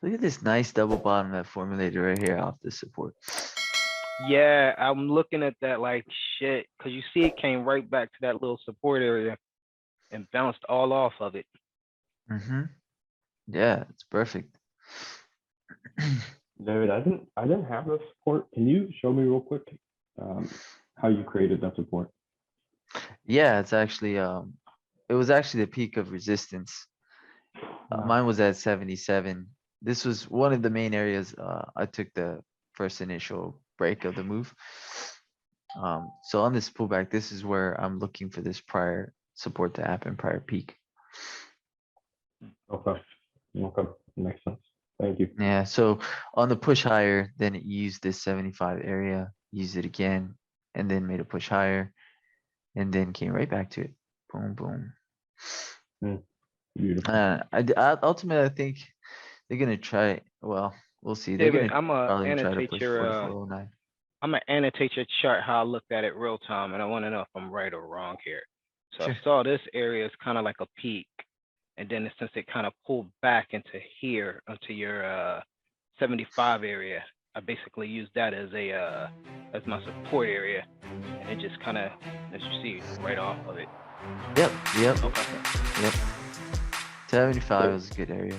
Look at this nice double bottom that formulated right here off the support. Yeah, I'm looking at that like shit, because you see it came right back to that little support area and bounced all off of it. Mm-hmm. Yeah, it's perfect. David, I didn't have the support. Can you show me real quick how you created that support? Yeah, it's actually it was actually the peak of resistance. Mine was at 77. This was one of the main areas I took the first initial break of the move. So on this pullback, this is where I'm looking for this prior support to happen, prior peak. Okay. Okay. Makes sense. Thank you. Yeah, so on the push higher, then it used this 75 area, used it again, and then made a push higher, and then came right back to it. Boom, boom. Beautiful. Ultimately, I think they're gonna try. Well, we'll see. They're David, gonna I'm gonna probably try to annotate push your 4409. I'm gonna annotate your chart how I looked at it real time, and I want to know if I'm right or wrong here. So Sure. I saw this area is kind of like a peak, and then since it kind of pulled back into here, onto your 75 area, I basically used that as a as my support area, and it just kind of, as you see, right off of it. Yep. Okay. Yep. 75 is a good area.